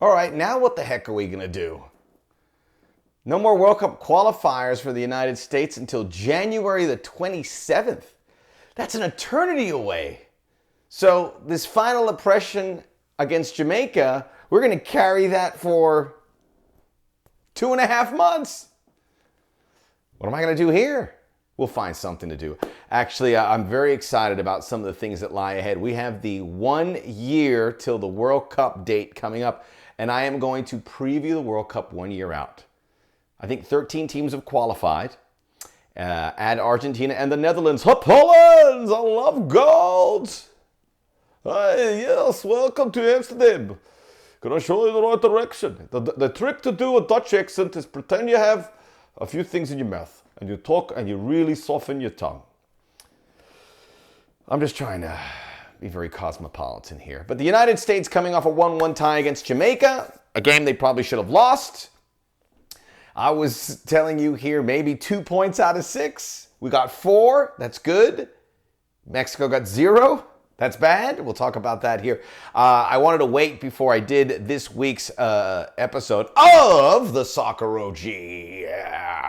All right, now what the heck are we going to do? No more World Cup qualifiers for the United States until January the 27th. That's an eternity away. So this final impression against Jamaica, we're going to carry that for 2.5 months. What am I going to do here? We'll find something to do. Actually, I'm very excited about some of the things that lie ahead. We have the 1 year till the World Cup date coming up, and I am going to preview the World Cup 1 year out. I think 13 teams have qualified. Add Argentina and the Netherlands. Hup, Holland! I love gold! Yes, welcome to Amsterdam. Can I show you the right direction? The trick to do a Dutch accent is pretend you have a few things in your mouth. And you talk and you really soften your tongue. I'm just trying to be very cosmopolitan here. But the United States coming off a 1-1 tie against Jamaica, a game they probably should have lost. I was telling you here, maybe 2 points out of 6. We got 4. That's good. Mexico got 0. That's bad. We'll talk about that here. I wanted to wait before I did this week's episode of the Soccer OG. Yeah.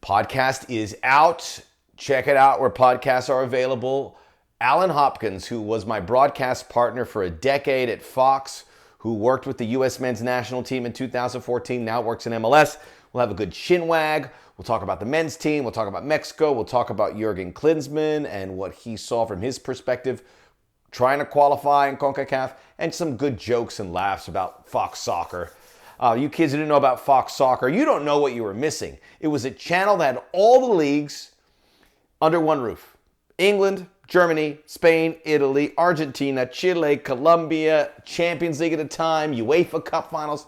Podcast is out. Check it out where podcasts are available. Alan Hopkins, who was my broadcast partner for a decade at Fox, who worked with the U.S. men's national team in 2014, now works in MLS. We'll have a good chinwag. We'll talk about the men's team. We'll talk about Mexico. We'll talk about Jurgen Klinsmann and what he saw from his perspective trying to qualify in CONCACAF, and some good jokes and laughs about Fox Soccer. You kids who didn't know about Fox Soccer, you don't know what you were missing. It was a channel that had all the leagues under one roof. England, Germany, Spain, Italy, Argentina, Chile, Colombia, Champions League at a time, UEFA Cup finals.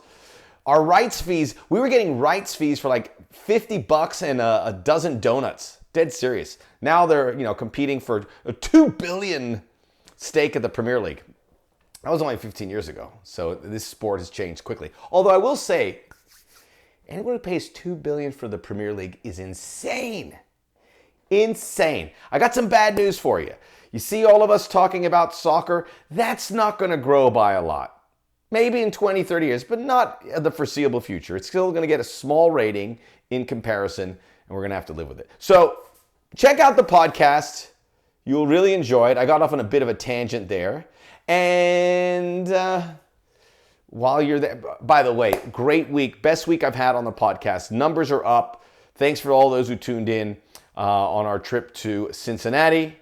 Our rights fees, we were getting rights fees for like $50 and a dozen donuts. Dead serious. Now they're, competing for a $2 billion stake of the Premier League. That was only 15 years ago. So this sport has changed quickly. Although I will say, anyone who pays $2 billion for the Premier League is insane. Insane. I got some bad news for you. You see all of us talking about soccer, that's not going to grow by a lot. Maybe in 20, 30 years, but not the foreseeable future. It's still going to get a small rating in comparison, and we're going to have to live with it. So check out the podcast. You'll really enjoy it. I got off on a bit of a tangent there. And while you're there, by the way, great week. Best week I've had on the podcast. Numbers are up. Thanks for all those who tuned in on our trip to Cincinnati.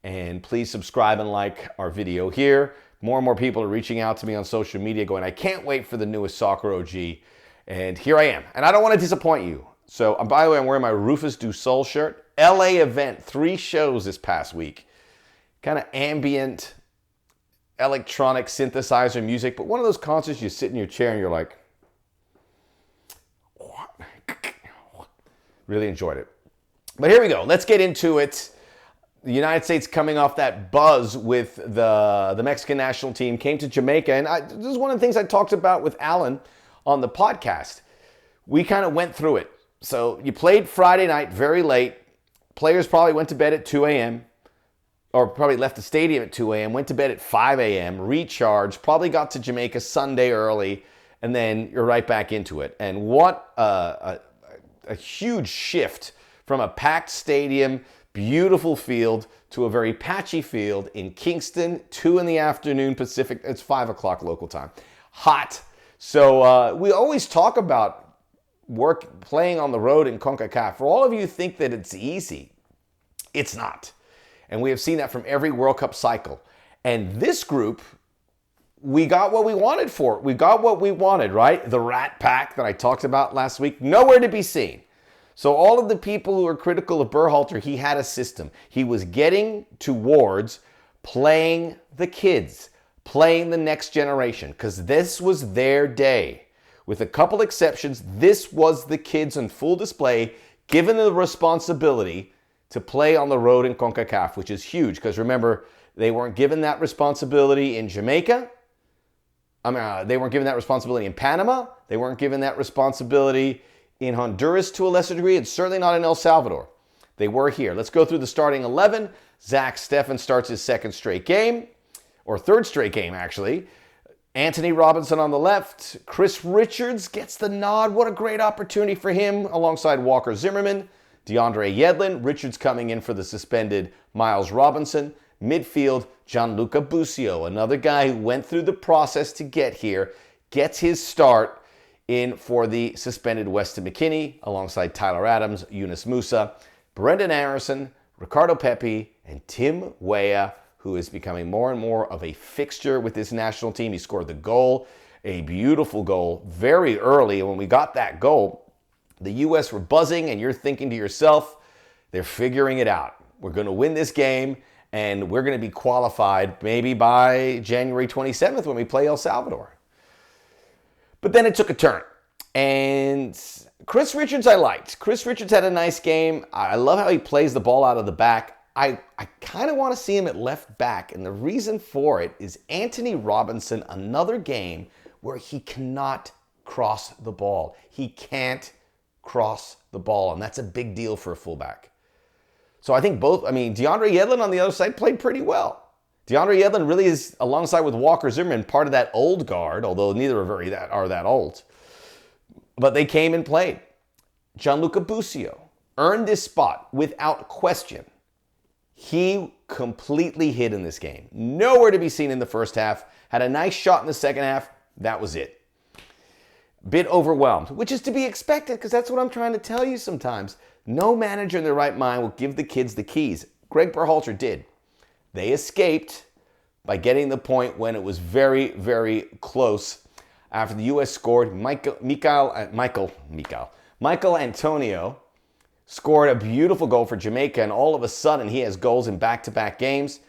And please subscribe and like our video here. More and more people are reaching out to me on social media going, I can't wait for the newest Soccer OG. And here I am. And I don't want to disappoint you. So, by the way, I'm wearing my Rufus Du Sol shirt. LA event, 3 shows this past week. Kind of ambient, electronic synthesizer music. But one of those concerts you sit in your chair and you're like, what? Really enjoyed it. But here we go. Let's get into it. The United States coming off that buzz with the Mexican national team, came to Jamaica. And this is one of the things I talked about with Alan on the podcast. We kind of went through it. So you played Friday night very late. Players probably went to bed at 2 a.m. or probably left the stadium at 2 a.m., went to bed at 5 a.m., recharged, probably got to Jamaica Sunday early, and then you're right back into it. And what a huge shift from a packed stadium, beautiful field, to a very patchy field in Kingston, 2 in the afternoon Pacific. It's 5 o'clock local time. Hot. So we always talk about playing on the road in CONCACAF. For all of you who think that it's easy, it's not. And we have seen that from every World Cup cycle. And this group, we got what we wanted for it. We got what we wanted, right? The Rat Pack that I talked about last week, nowhere to be seen. So all of the people who are critical of Berhalter, he had a system. He was getting towards playing the kids, playing the next generation, because this was their day. With a couple exceptions, this was the kids on full display, given the responsibility to play on the road in CONCACAF, which is huge, because remember, they weren't given that responsibility in Jamaica. They weren't given that responsibility in Panama. They weren't given that responsibility in Honduras to a lesser degree, and certainly not in El Salvador. They were here. Let's go through the starting 11. Zach Steffen starts his second straight game, or third straight game, actually. Anthony Robinson on the left. Chris Richards gets the nod. What a great opportunity for him alongside Walker Zimmerman. DeAndre Yedlin. Richards coming in for the suspended Miles Robinson. Midfield, Gianluca Busio, another guy who went through the process to get here, gets his start in for the suspended Weston McKennie alongside Tyler Adams, Yunus Musa, Brendan Harrison, Ricardo Pepi, and Tim Weah, who is becoming more and more of a fixture with this national team. He scored the goal, a beautiful goal, very early. And when we got that goal, the U.S. were buzzing, and you're thinking to yourself, they're figuring it out. We're going to win this game, and we're going to be qualified maybe by January 27th when we play El Salvador. But then it took a turn. And Chris Richards I liked. Chris Richards had a nice game. I love how he plays the ball out of the back. I kind of want to see him at left back. And the reason for it is Anthony Robinson, another game where he cannot cross the ball. He can't cross the ball. And that's a big deal for a fullback. So I think DeAndre Yedlin on the other side played pretty well. DeAndre Yedlin really is, alongside with Walker Zimmerman, part of that old guard, although neither are that old. But they came and played. Gianluca Busio earned this spot without question. He completely hid in this game. Nowhere to be seen in the first half. Had a nice shot in the second half. That was it. Bit overwhelmed, which is to be expected because that's what I'm trying to tell you sometimes. No manager in their right mind will give the kids the keys. Greg Berhalter did. They escaped by getting the point when it was very, very close. After the U.S. scored, Michael Antonio scored a beautiful goal for Jamaica, and all of a sudden he has goals in back-to-back games.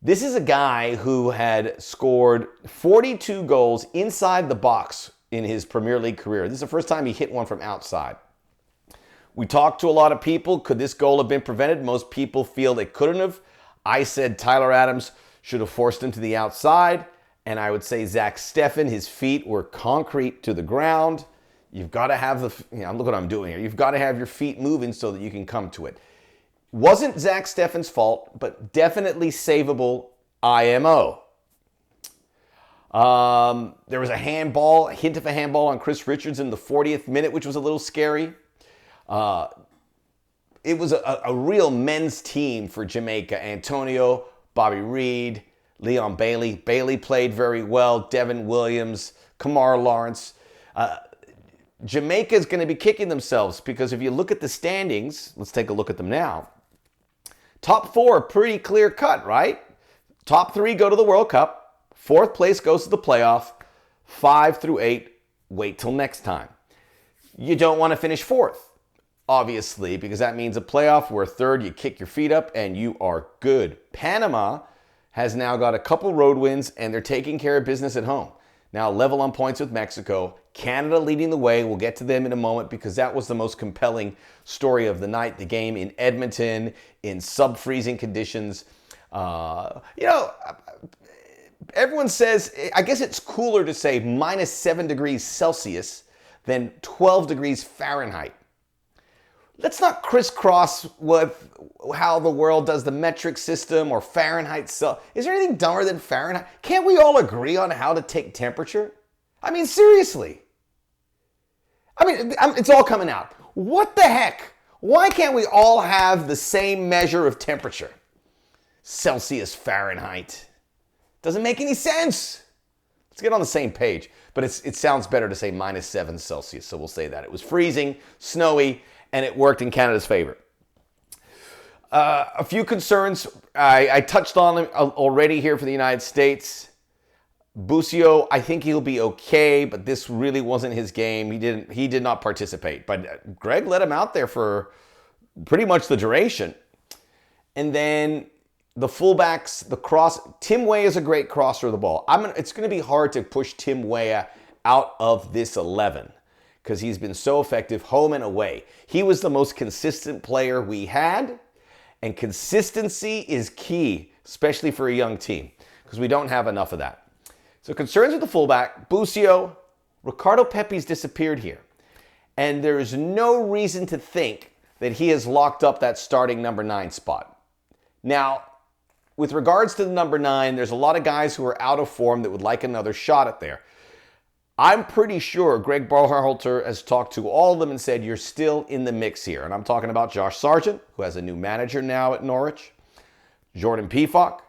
This is a guy who had scored 42 goals inside the box in his Premier League career. This is the first time he hit one from outside. We talked to a lot of people. Could this goal have been prevented? Most people feel it couldn't have. I said Tyler Adams should have forced him to the outside. And I would say Zach Steffen, his feet were concrete to the ground. You've got to have look what I'm doing here. You've got to have your feet moving so that you can come to it. Wasn't Zach Steffen's fault, but definitely savable IMO. There was a hint of a handball on Chris Richards in the 40th minute, which was a little scary. It was a real men's team for Jamaica. Antonio, Bobby Reed, Leon Bailey. Bailey played very well. Devin Williams, Kamar Lawrence. Jamaica's going to be kicking themselves because if you look at the standings, let's take a look at them now. Top four, pretty clear cut, right? Top three go to the World Cup. Fourth place goes to the playoff. 5 through 8, wait till next time. You don't want to finish fourth, obviously, because that means a playoff where third, you kick your feet up and you are good. Panama has now got a couple road wins and they're taking care of business at home. Now level on points with Mexico. Canada leading the way. We'll get to them in a moment because that was the most compelling story of the night. The game in Edmonton in sub-freezing conditions. Everyone says, I guess it's cooler to say minus 7 degrees Celsius than 12 degrees Fahrenheit. Let's not crisscross with how the world does the metric system or Fahrenheit. Is there anything dumber than Fahrenheit? Can't we all agree on how to take temperature? I mean, seriously. It's all coming out. What the heck? Why can't we all have the same measure of temperature? Celsius, Fahrenheit. Doesn't make any sense. Let's get on the same page. But it sounds better to say minus 7 Celsius, so we'll say that. It was freezing, snowy, and it worked in Canada's favor. A few concerns. I touched on them already here for the United States. Busio, I think he'll be okay, but this really wasn't his game. He did not participate. But Greg let him out there for pretty much the duration. And then the fullbacks, the cross. Tim Weah is a great crosser of the ball. It's going to be hard to push Tim Weah out of this 11 because he's been so effective home and away. He was the most consistent player we had, and consistency is key, especially for a young team, because we don't have enough of that. So concerns with the fullback, Busio, Ricardo Pepi's disappeared here. And there is no reason to think that he has locked up that starting number 9 spot. Now, with regards to the number 9, there's a lot of guys who are out of form that would like another shot at there. I'm pretty sure Greg Berhalter has talked to all of them and said, you're still in the mix here. And I'm talking about Josh Sargent, who has a new manager now at Norwich, Jordan Pefok,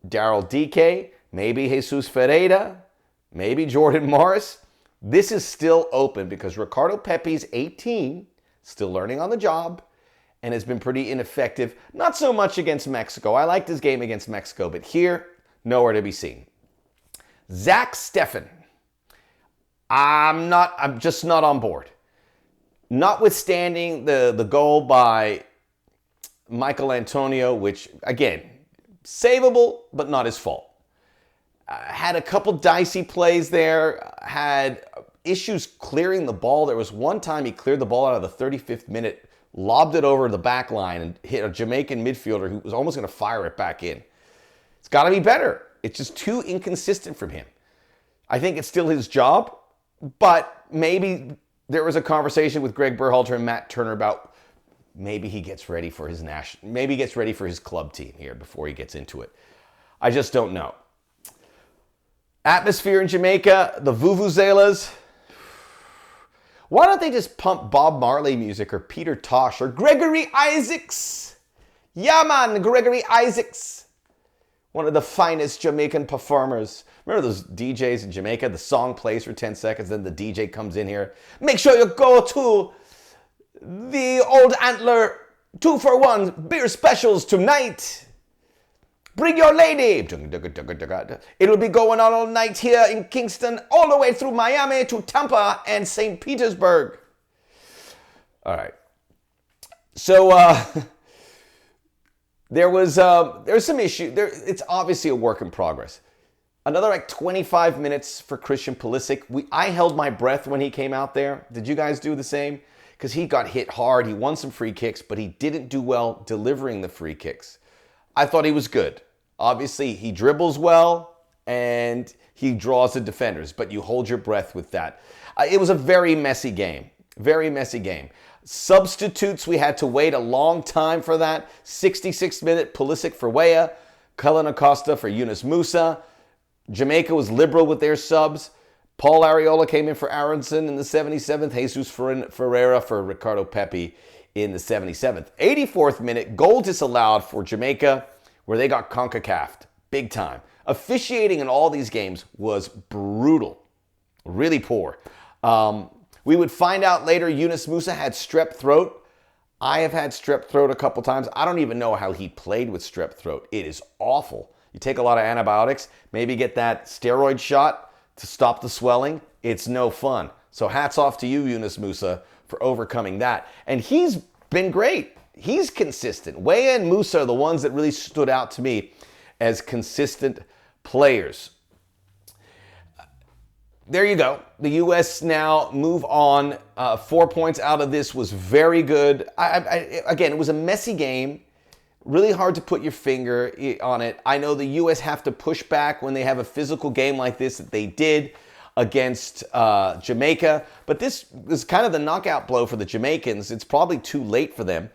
Daryl Dike, maybe Jesus Ferreira, maybe Jordan Morris. This is still open because Ricardo Pepi's 18, still learning on the job, and has been pretty ineffective. Not so much against Mexico. I liked his game against Mexico, but here, nowhere to be seen. Zach Steffen. I'm just not on board. Notwithstanding the goal by Michael Antonio, which, again, savable, but not his fault. Had a couple dicey plays there, had issues clearing the ball. There was one time he cleared the ball out of the 35th minute, lobbed it over the back line, and hit a Jamaican midfielder who was almost going to fire it back in. It's got to be better. It's just too inconsistent from him. I think it's still his job, but maybe there was a conversation with Greg Berhalter and Matt Turner about maybe he gets ready for his maybe he gets ready for his club team here before he gets into it. I just don't know. Atmosphere in Jamaica, the Vuvuzelas. Why don't they just pump Bob Marley music or Peter Tosh or Gregory Isaacs? Yeah, man, Gregory Isaacs. One of the finest Jamaican performers. Remember those DJs in Jamaica? The song plays for 10 seconds, then the DJ comes in here. Make sure you go to the Old Antler 2-for-1 beer specials tonight. Bring your lady. It'll be going on all night here in Kingston, all the way through Miami to Tampa and St. Petersburg. All right. So there's some issue. It's obviously a work in progress. Another like 25 minutes for Christian Pulisic. I held my breath when he came out there. Did you guys do the same? Because he got hit hard. He won some free kicks, but he didn't do well delivering the free kicks. I thought he was good. Obviously, he dribbles well and he draws the defenders, but you hold your breath with that. It was a very messy game. Very messy game. Substitutes, we had to wait a long time for that. 66th minute, Pulisic for Weah, Cullen Acosta for Yunus Musa. Jamaica was liberal with their subs. Paul Arriola came in for Aronson in the 77th. Jesus Ferreira for Ricardo Pepi in the 77th. 84th minute, goal disallowed for Jamaica, where they got CONCACAF'd big time. Officiating in all these games was brutal. Really poor. We would find out later Yunus Musa had strep throat. I have had strep throat a couple times. I don't even know how he played with strep throat. It is awful. You take a lot of antibiotics, maybe get that steroid shot to stop the swelling. It's no fun. So hats off to you, Yunus Musa, for overcoming that. And he's been great. He's consistent. Weah and Musa are the ones that really stood out to me as consistent players. There you go. The U.S. now move on. 4 points out of this was very good. Again, it was a messy game. Really hard to put your finger on it. I know the U.S. have to push back when they have a physical game like this that they did against Jamaica. But this is kind of the knockout blow for the Jamaicans. It's probably too late for them.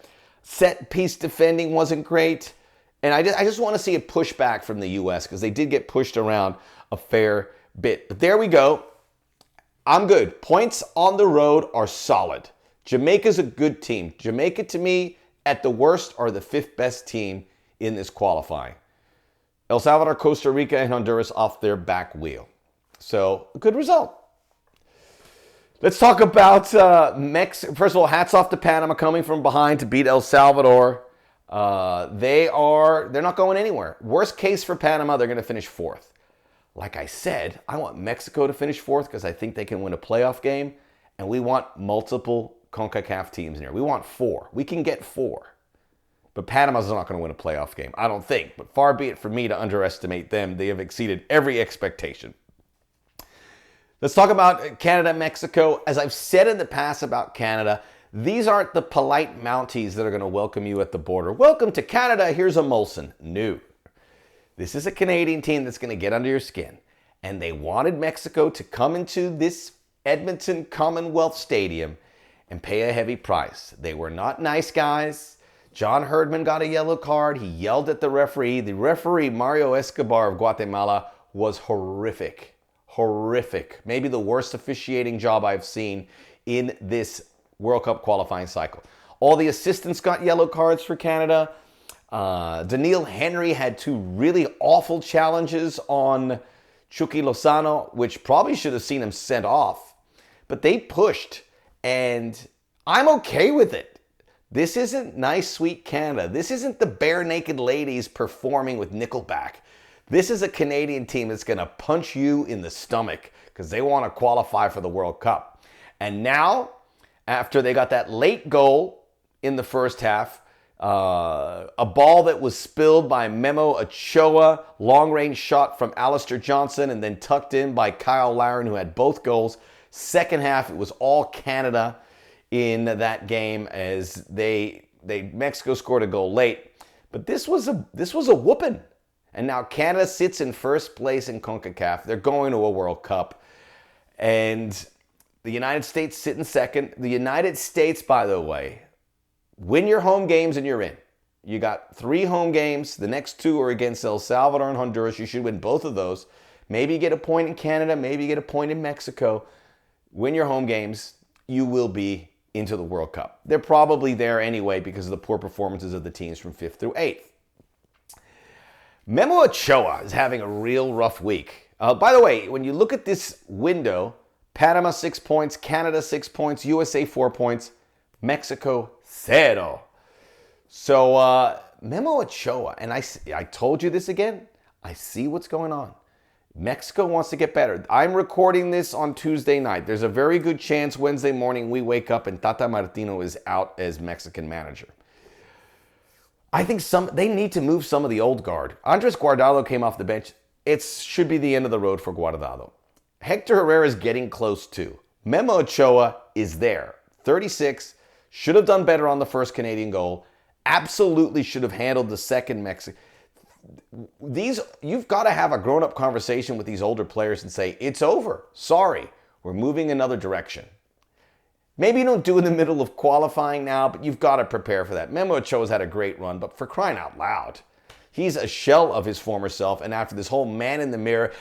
Set piece defending wasn't great. And I just want to see a pushback from the U.S. because they did get pushed around a fair bit. But there we go. I'm good. Points on the road are solid. Jamaica's a good team. Jamaica, to me, at the worst, are the 5th best team in this qualifying. El Salvador, Costa Rica, and Honduras off their back wheel. So, a good result. Let's talk about Mexico. First of all, hats off to Panama coming from behind to beat El Salvador. They're not going anywhere. Worst case for Panama, they're going to finish 4th. Like I said, I want Mexico to finish 4th because I think they can win a playoff game. And we want multiple CONCACAF teams in here. We want 4. We can get 4. But Panama's not going to win a playoff game, I don't think. But far be it for me to underestimate them. They have exceeded every expectation. Let's talk about Canada, Mexico. As I've said in the past about Canada, these aren't the polite Mounties that are going to welcome you at the border. Welcome to Canada. Here's a Molson. No. This is a Canadian team that's going to get under your skin. And they wanted Mexico to come into this Edmonton Commonwealth Stadium and pay a heavy price. They were not nice guys. John Herdman got a yellow card. He yelled at the referee. The referee, Mario Escobar of Guatemala, was horrific. Horrific. Maybe the worst officiating job I've seen in this World Cup qualifying cycle. All the assistants got yellow cards for Canada. Daniil Henry had two really awful challenges on Chucky Lozano, which probably should have seen him sent off. But they pushed, and I'm okay with it. This isn't nice, sweet Canada. This isn't the bare naked ladies performing with Nickelback. This is a Canadian team that's going to punch you in the stomach because they want to qualify for the World Cup. And now, after they got that late goal in the first half, a ball that was spilled by Memo Ochoa, long-range shot from Alistair Johnson, and then tucked in by Kyle Larin, who had both goals. Second half, it was all Canada in that game as Mexico scored a goal late. But this was a whooping. And now Canada sits in first place in CONCACAF. They're going to a World Cup. And the United States sit in second. The United States, by the way, win your home games and you're in. You got 3 home games. The next 2 are against El Salvador and Honduras. You should win both of those. Maybe you get a point in Canada. Maybe you get a point in Mexico. Win your home games. You will be into the World Cup. They're probably there anyway because of the poor performances of the teams from 5th through 8th. Memo Ochoa is having a real rough week. By the way, when you look at this window, Panama 6 points, Canada 6 points, USA 4 points, Mexico 0. So Memo Ochoa, and I told you this again, I see what's going on. Mexico wants to get better. I'm recording this on Tuesday night. There's a very good chance Wednesday morning we wake up and Tata Martino is out as Mexican manager. I think they need to move some of the old guard. Andres Guardado came off the bench. It should be the end of the road for Guardado. Hector Herrera is getting close too. Memo Ochoa is there. 36, should have done better on the first Canadian goal. Absolutely should have handled the second Mexican. You've got to have a grown-up conversation with these older players and say, it's over. Sorry, we're moving another direction. Maybe you don't do it in the middle of qualifying now, but you've got to prepare for that. Memo Ochoa's had a great run, but for crying out loud, he's a shell of his former self, and after this whole man in the mirror,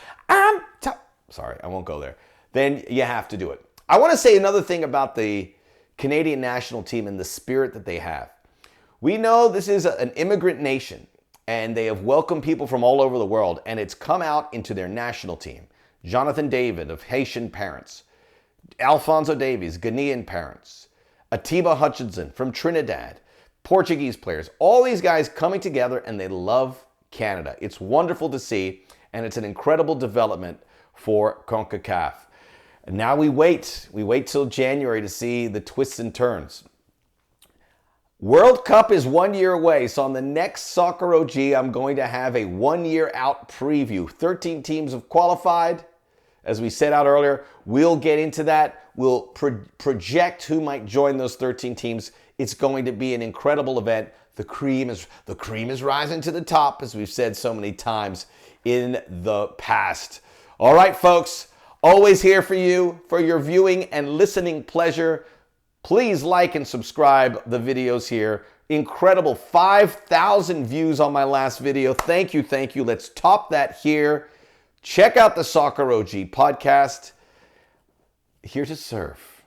sorry, I won't go there. Then you have to do it. I want to say another thing about the Canadian national team and the spirit that they have. We know this is an immigrant nation, and they have welcomed people from all over the world, and it's come out into their national team. Jonathan David of Haitian parents, Alphonso Davies, Ghanaian parents, Atiba Hutchinson from Trinidad, Portuguese players, all these guys coming together and they love Canada. It's wonderful to see, and it's an incredible development for CONCACAF. And now we wait till January to see the twists and turns. World Cup is 1 year away, so on the next Soccer OG, I'm going to have a 1 year out preview. 13 teams have qualified. As we said out earlier, we'll get into that. We'll project who might join those 13 teams. It's going to be an incredible event. The cream is rising to the top, as we've said so many times in the past. All right, folks, always here for you for your viewing and listening pleasure. Please like and subscribe the videos here. Incredible 5,000 views on my last video. Thank you, thank you. Let's top that here. Check out the Soccer OG podcast. Here to serve.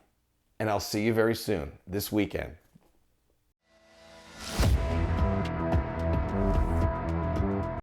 And I'll see you very soon this weekend.